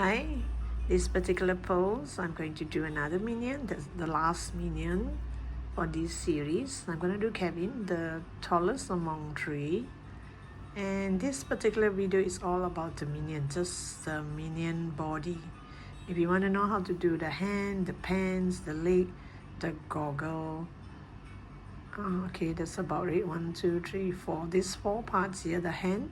Hi, this particular pose I'm going to do another minion. That's the last minion for this series. I'm going to do Kevin, the tallest among three, and this particular video is all about the minion, just the minion body. If you want to know how to do the hand, the pants, the leg, the goggle, okay, that's about it. 1, 2, 3, 4. These 4 parts here: the hand,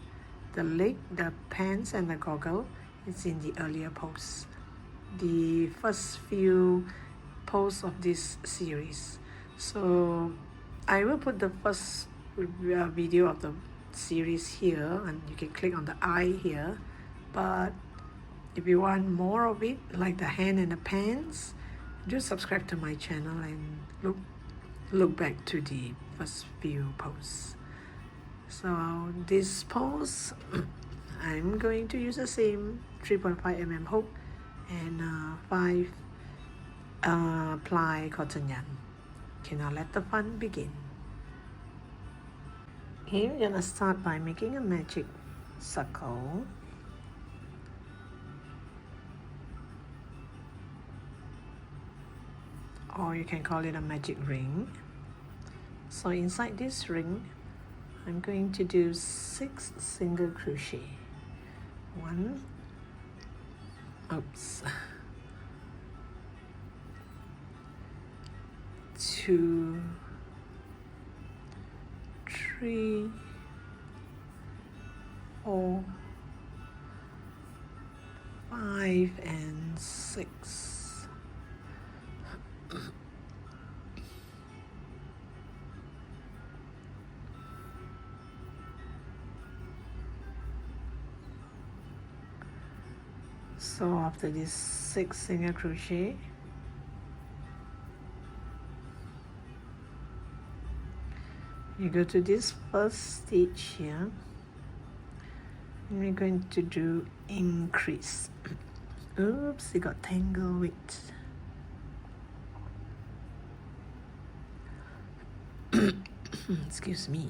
the leg, the pants, and the goggle. It's in the earlier post, the first few posts of this series. So I will put the first video of the series here, and you can click on the eye here. But if you want more of it, like the hand and the pants, do subscribe to my channel and look back to the first few posts. So this pose I'm going to use the same 3.5 mm hook and 5 ply cotton yarn. Okay, now let the fun begin. Okay, we're gonna start by making a magic circle. Or you can call it a magic ring. So inside this ring, I'm going to do 6 single crochet. 1, oops, 2, 3, 4, 5, and 6. So after this 6 single crochet, you go to this first stitch here, and we're going to do increase. Oops, it got tangled with. Excuse me.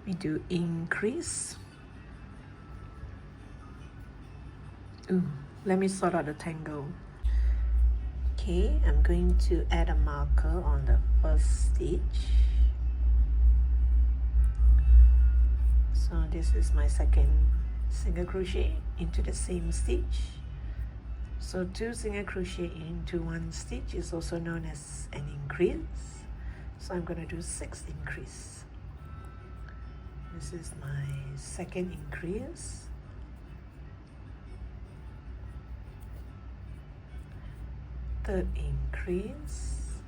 We do increase. Ooh, let me sort out the tangle. Okay, I'm going to add a marker on the first stitch. So this is my second single crochet into the same stitch. So 2 single crochet into 1 stitch is also known as an increase. So I'm going to do 6 increase. This is my second increase. Third increase,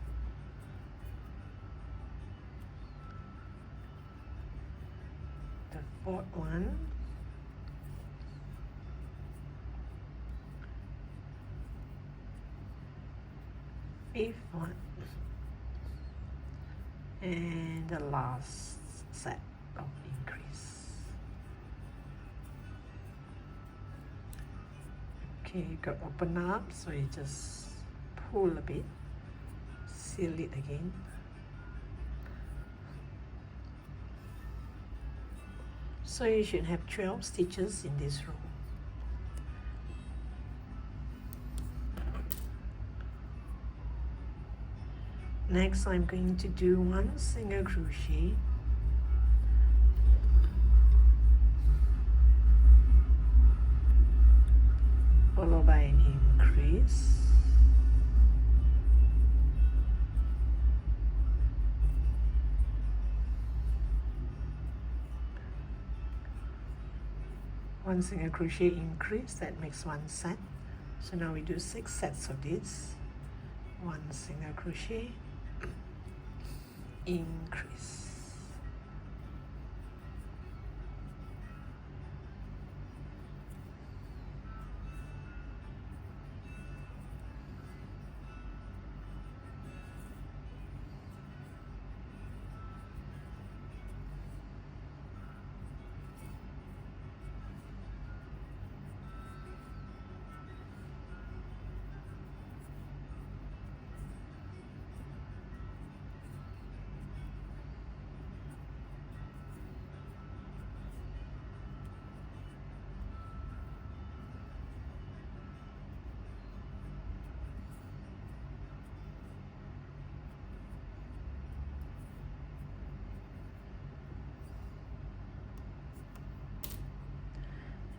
the fourth one, fifth one, and the last set of increase. Okay, you got open up, so you just pull a bit, seal it again. So you should have 12 stitches in this row. Next, I'm going to do 1 single crochet, followed by an increase, one single crochet increase, that makes 1 set. So now we do 6 sets of this. 1 single crochet, increase.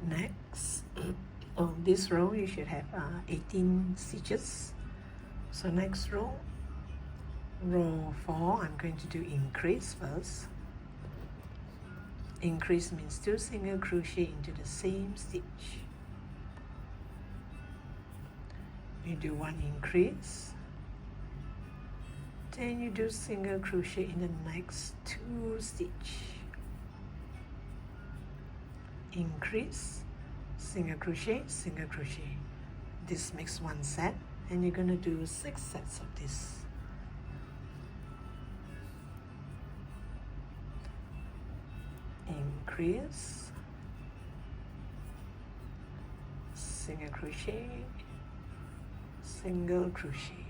Next, on this row you should have 18 stitches. So next row 4, I'm going to do increase first. Increase means 2 single crochet into the same stitch. You do 1 increase, then you do single crochet in the next 2 stitch. Increase, single crochet, single crochet. This makes 1 set, and you're going to do 6 sets of this. Increase, single crochet, single crochet.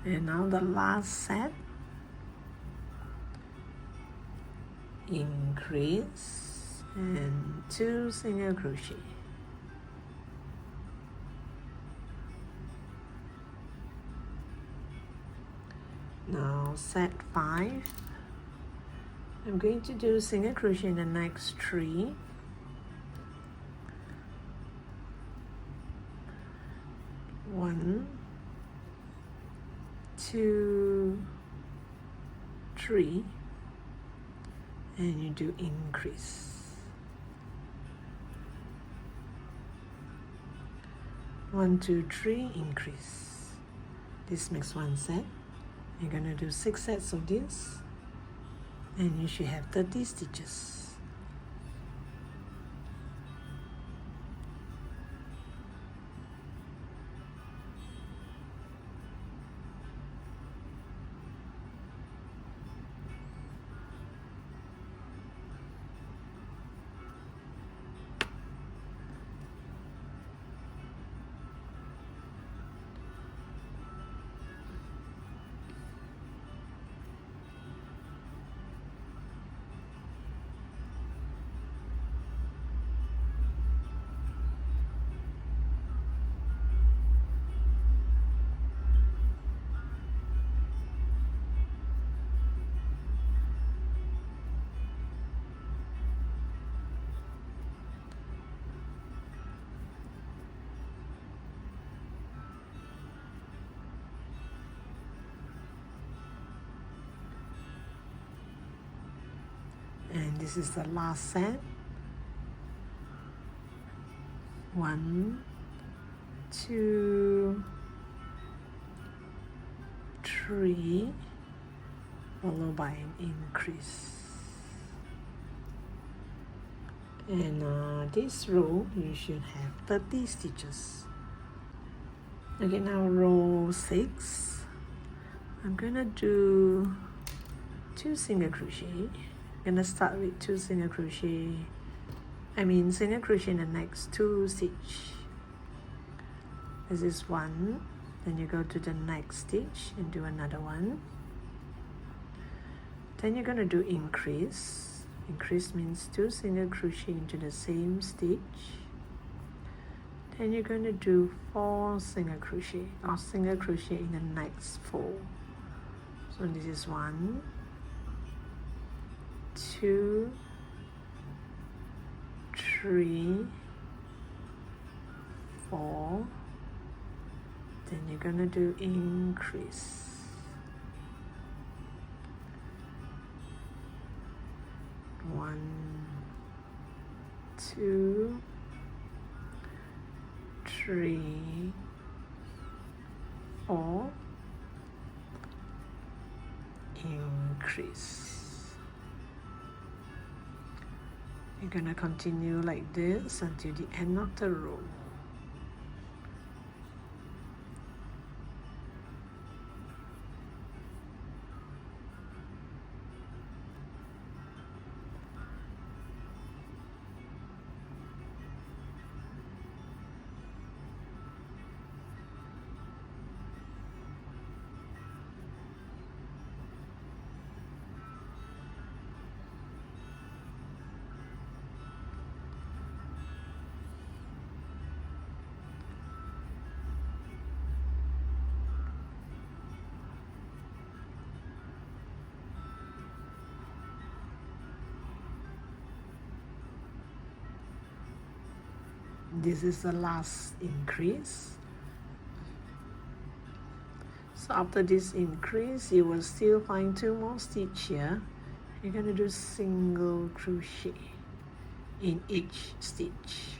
And now the last set. Increase and 2 single crochet. Now set 5. I'm going to do single crochet in the next 3. 1, 2, 3, and you do increase. 1, 2, 3, increase. This makes 1 set. You're gonna do 6 sets of this, and you should have 30 stitches. And this is the last set. 1, 2, 3, followed by an increase. And this row you should have 30 stitches. Okay, now row 6. I'm gonna do 2 single crochet. Gonna start with 2 single crochet. Single crochet in the next 2 stitch. This is 1. Then you go to the next stitch and do another 1. Then you're gonna do increase. Increase means 2 single crochet into the same stitch. Then you're going to do 4 single crochet or single crochet in the next 4. So this is 1, 2, 3, 4. Then you're going to do increase. 1, 2, 3, 4, increase. You're gonna continue like this until the end of the row. This is the last increase. So after this increase, you will still find 2 more stitches here. You're going to do single crochet in each stitch.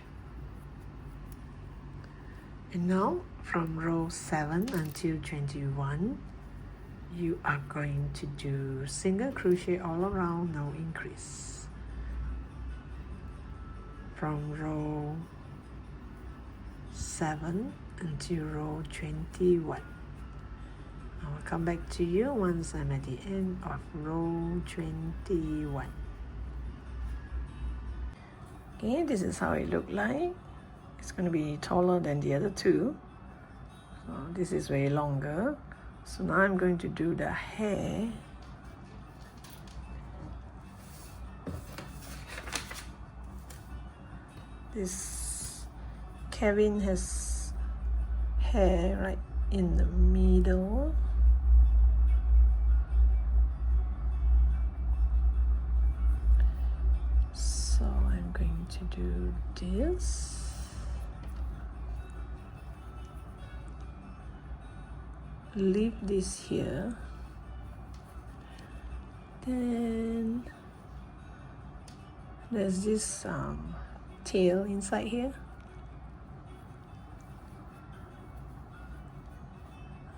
And now from row 7 until 21, you are going to do single crochet all around, no increase. From row 7 until row 21. I will come back to you once I'm at the end of row 21. Okay, this is how it looked like. It's going to be taller than the other two. So this is way longer. So now I'm going to do the hair. This Kevin has hair right in the middle. So I'm going to do this. Leave this here. Then there's this tail inside here.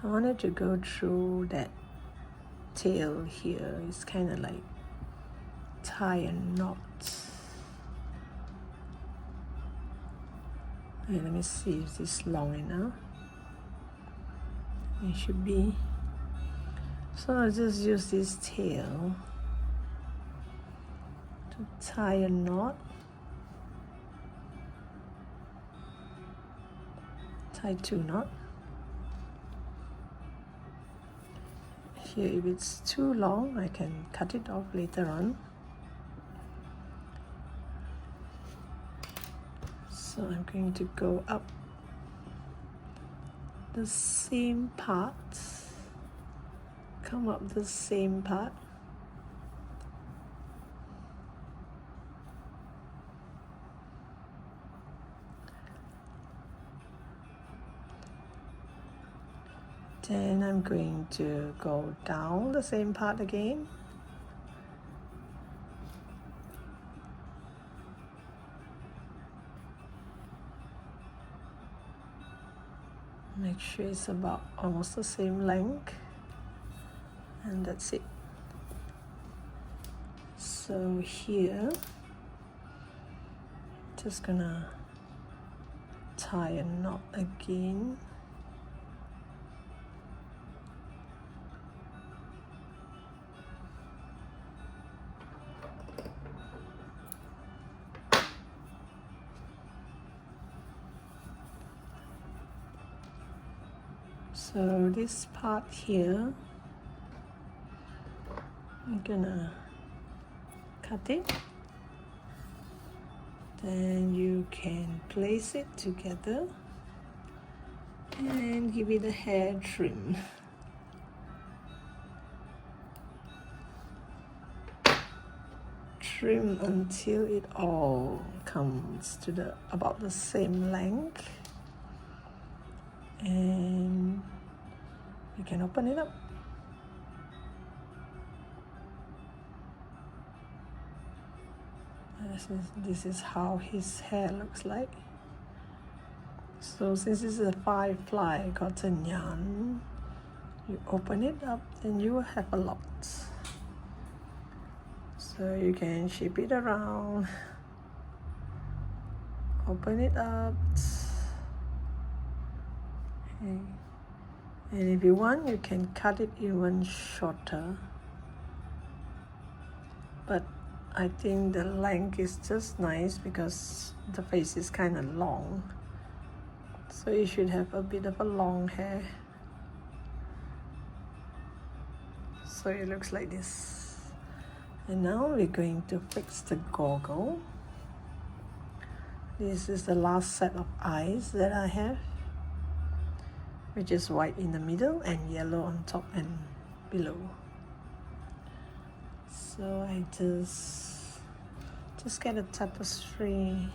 I wanted to go through that tail here. It's kind of like tie a knot. Okay, let me see if this is long enough. It should be. So I'll just use this tail to tie a knot. Tie 2 knots. Here, if it's too long, I can cut it off later on. So I'm going to go up the same part, come up the same part, then I'm going to go down the same part again. Make sure it's about almost the same length, and that's it. So here, just gonna tie a knot again. So this part here, I'm gonna cut it. Then you can place it together and give it a hair trim. Trim until it all comes to about the same length, and you can open it up. This is how his hair looks like. So since this is a 5-ply cotton yarn, you open it up and you will have a lot. So you can shape it around open it up. Okay. And if you want, you can cut it even shorter, but I think the length is just nice because the face is kind of long, so you should have a bit of a long hair, so it looks like this. And now we're going to fix the goggle. This is the last set of eyes that I have, which is white in the middle and yellow on top and below. So I just get a tapestry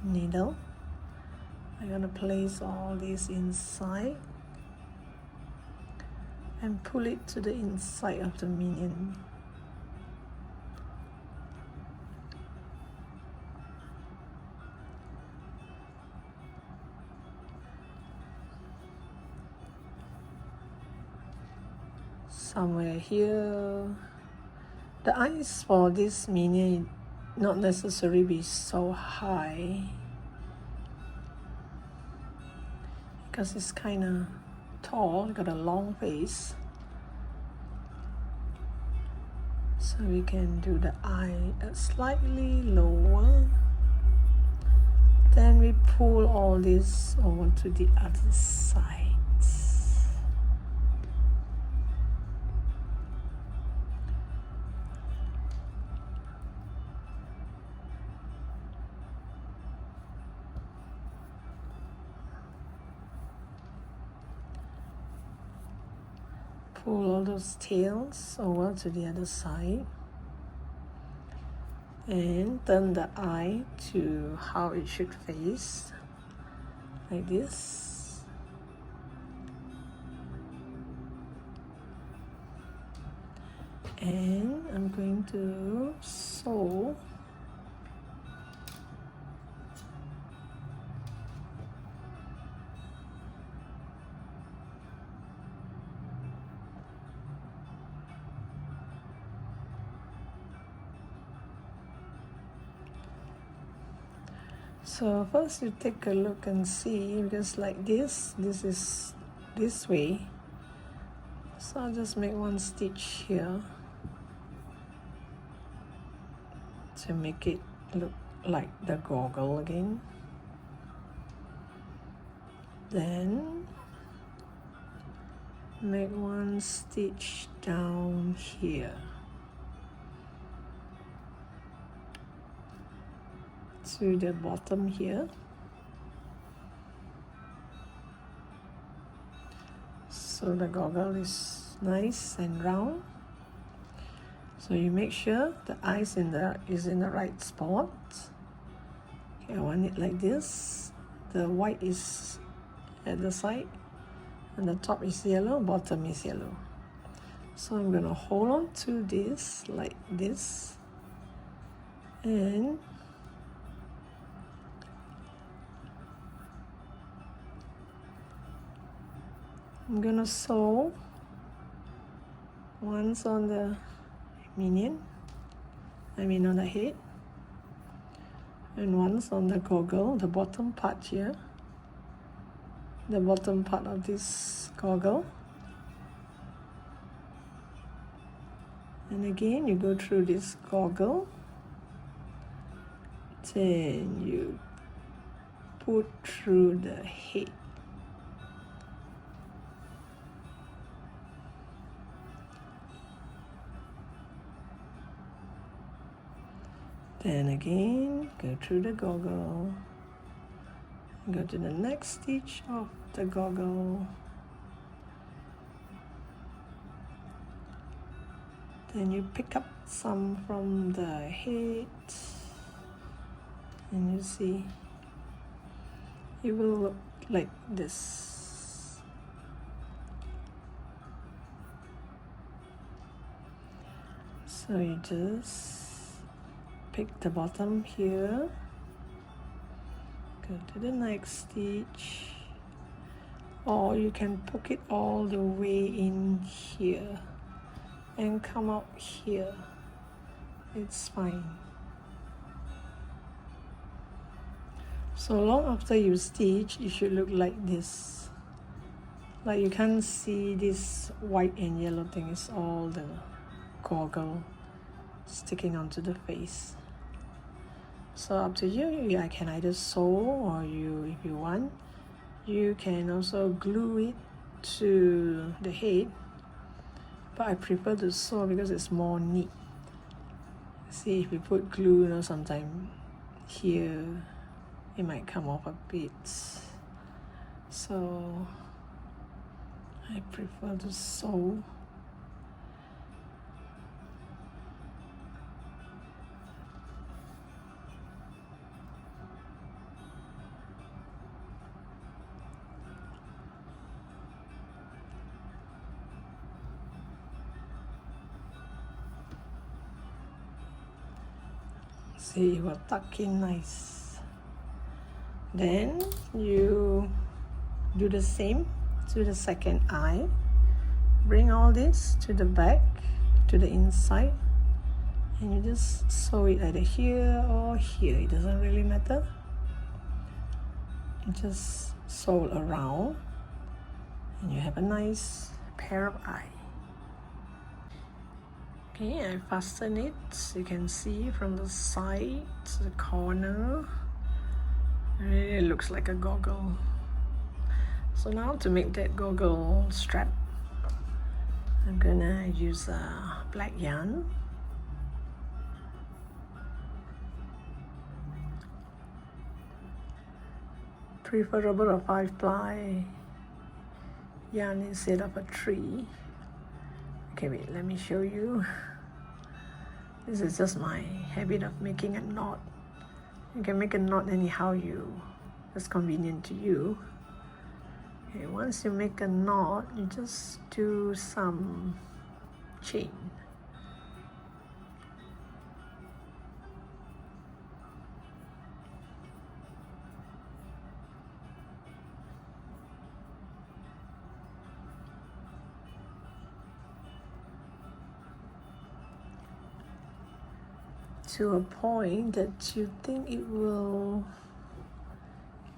needle. I'm gonna place all these inside and pull it to the inside of the minion. Somewhere here. The eyes for this minion not necessarily be so high because it's kind of tall, got a long face. So we can do the eye slightly lower. Then we pull all this over to the other side. Pull all those tails over to the other side and turn the eye to how it should face, like this. And I'm going to sew So first you take a look and see, because like this is this way. So I'll just make one stitch here to make it look like the goggle again. Then make one stitch down here to the bottom here. So the goggle is nice and round. So you make sure the eyes is in the right spot. Okay, I want it like this. The white is at the side, and the top is yellow, bottom is yellow. So I'm gonna hold on to this like this, and I'm gonna sew once on the minion, on the head, and once on the goggle, the bottom part here, the bottom part of this goggle. And again, you go through this goggle, then you put through the head. Then again, go through the goggle, go to the next stitch of the goggle, then you pick up some from the head, and you see it will look like this. So you just pick the bottom here, go to the next stitch, or you can poke it all the way in here and come out here. It's fine. So long after you stitch, it should look like this. Like you can't see this white and yellow thing, it's all the goggle sticking onto the face. So up to you, I can either sew, or if you want, you can also glue it to the head, but I prefer to sew because it's more neat. See, if you put glue, you know, sometimes here it might come off a bit, so I prefer to sew. See, it will tuck in nice. Then you do the same to the second eye. Bring all this to the back, to the inside, and you just sew it either here or here, it doesn't really matter. You just sew around and you have a nice pair of eyes. Okay, I fasten it. You can see from the side, the corner, it really looks like a goggle. So now to make that goggle strap, I'm gonna use a black yarn. Preferable a 5-ply yarn instead of a 3. Okay, wait, let me show you. This is just my habit of making a knot. You can make a knot anyhow it's convenient to you. Okay, once you make a knot, you just do some chain. To a point that you think it will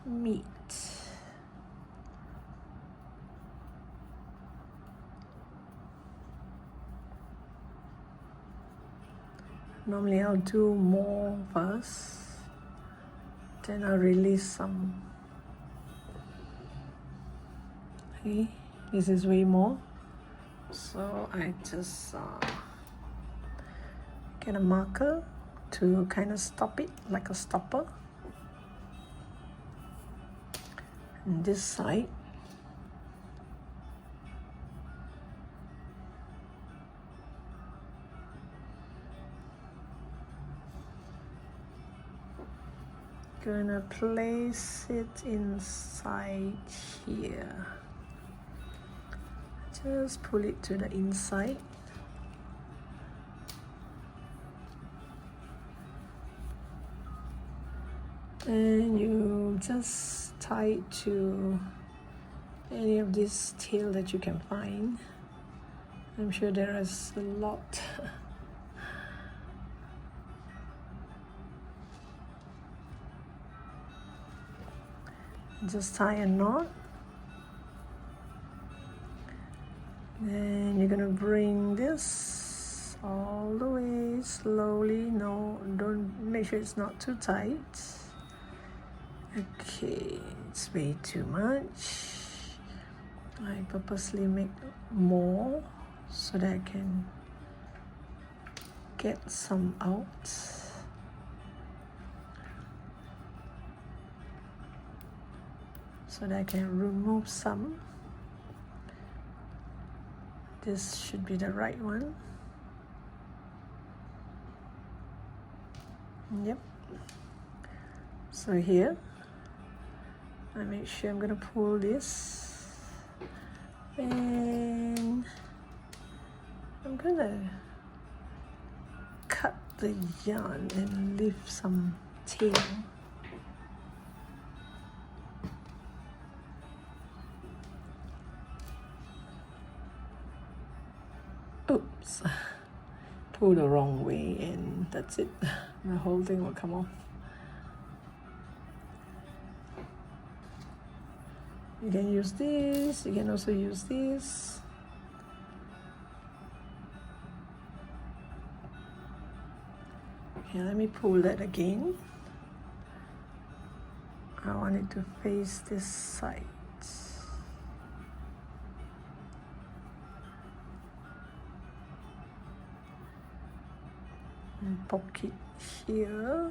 meet. Normally I'll do more first, then I'll release some. Okay, this is way more, so I just get a marker to kind of stop it, like a stopper. And this side, gonna place it inside here. Just pull it to the inside. And you just tie it to any of this tail that you can find. I'm sure there is a lot. Just tie a knot. Then you're gonna bring this all the way slowly. No, don't, make sure it's not too tight. Okay, it's way too much. I purposely make more so that I can get some out. So that I can remove some. This should be the right one. Yep. So here, I make sure I'm gonna pull this, and I'm gonna cut the yarn and leave some tail. Oops, pull the wrong way and that's it. The whole thing will come off. You can use this, you can also use this. Okay, let me pull that again. I want it to face this side. And poke it here.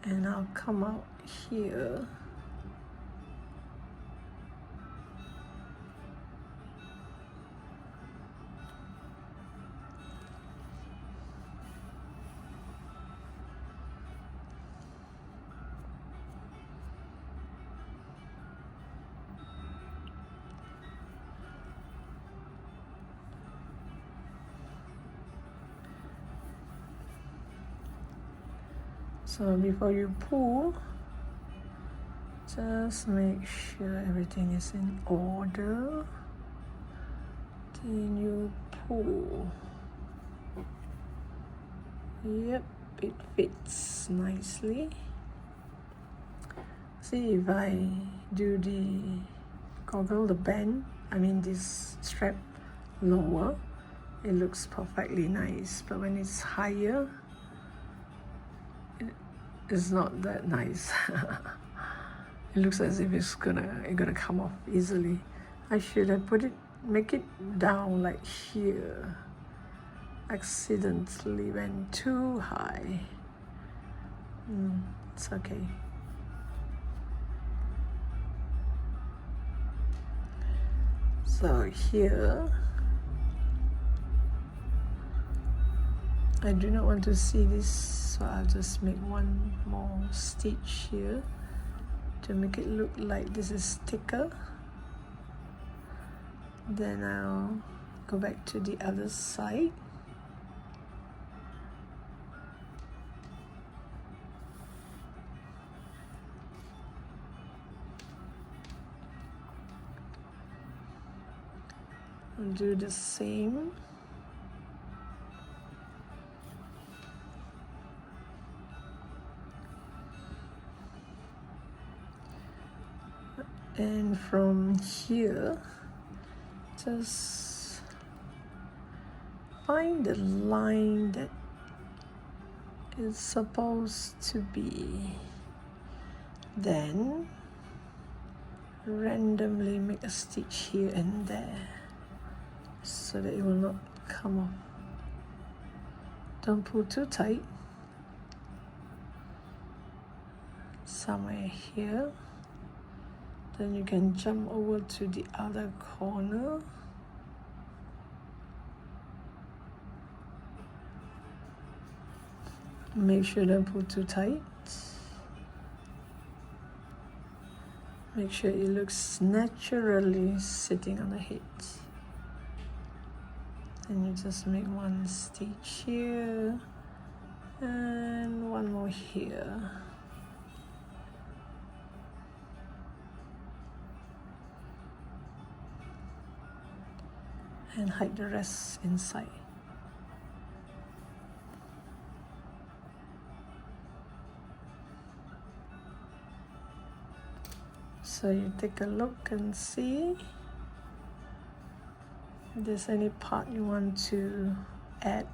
And I'll come out here. So before you pull, just make sure everything is in order. Then you pull. Yep, it fits nicely. See, if I do the goggle, the band, I mean this strap lower, it looks perfectly nice. But when it's higher, it's not that nice. It looks as if it's gonna come off easily. I should have make it down like here. Accidentally went too high. It's okay. So here, I do not want to see this, so I'll just make one more stitch here to make it look like this is thicker. Then I'll go back to the other side. I'll do the same. And from here, just find the line that is supposed to be. Then randomly make a stitch here and there so that it will not come off. Don't pull too tight. Somewhere here. Then you can jump over to the other corner. Make sure don't pull too tight. Make sure it looks naturally sitting on the head. And you just make one stitch here and one more here. And hide the rest inside. So you take a look and see if there's any part you want to add.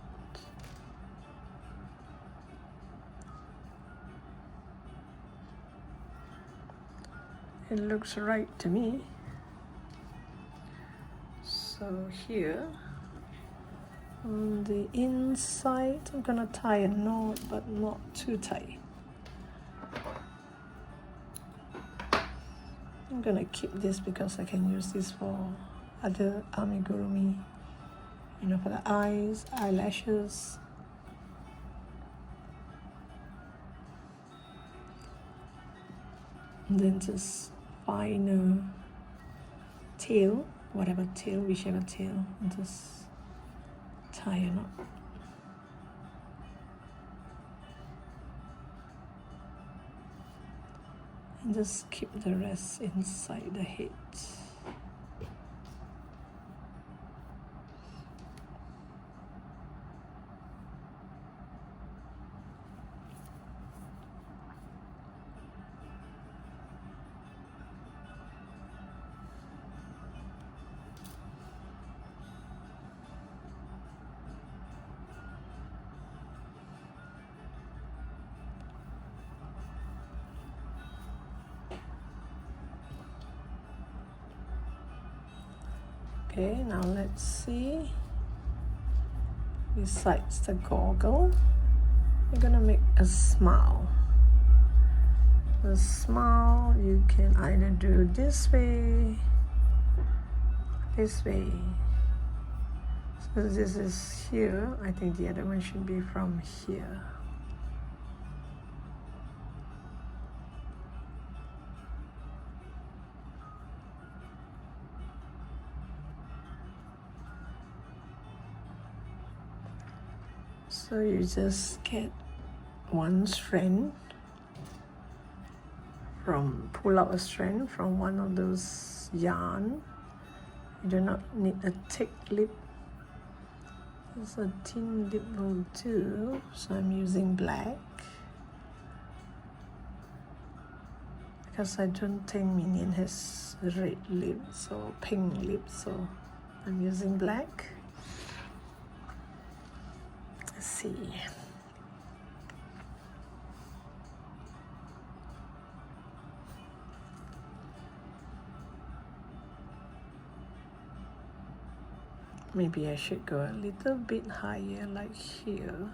It looks right to me. So here, on the inside, I'm gonna tie a knot, but not too tight. I'm gonna keep this because I can use this for other amigurumi, you know, for the eyes, eyelashes. And then just find a tail, whatever tail, whichever tail, and just tie a knot. And just keep the rest inside the head. Okay, now let's see. Besides the goggle, we're gonna make a smile. The smile you can either do this way. So this is here. I think the other one should be from here. So you just get one strand pull out a strand from one of those yarn. You do not need a thick lip. Just a thin lip will do. So I'm using black because I don't think Minion has red lips or pink lips, so I'm using black. Let's see. Maybe I should go a little bit higher, like here.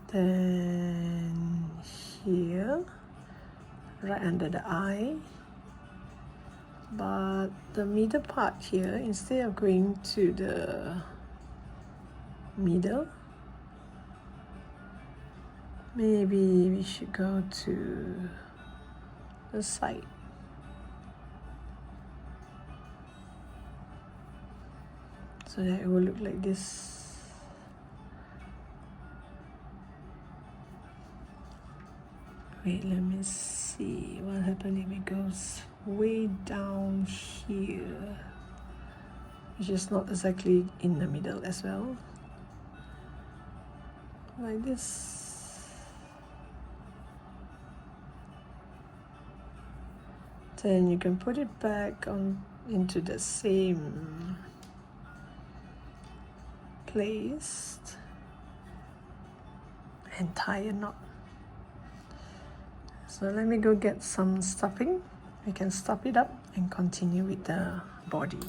Then here, right under the eye. But the middle part here, instead of going to the middle, maybe we should go to the side. So that it will look like this. Wait, let me see what happens if it goes way down here, which is not exactly in the middle as well. Like this. Then you can put it back on into the same place and tie a knot. So let me go get some stuffing. We can stuff it up and continue with the body.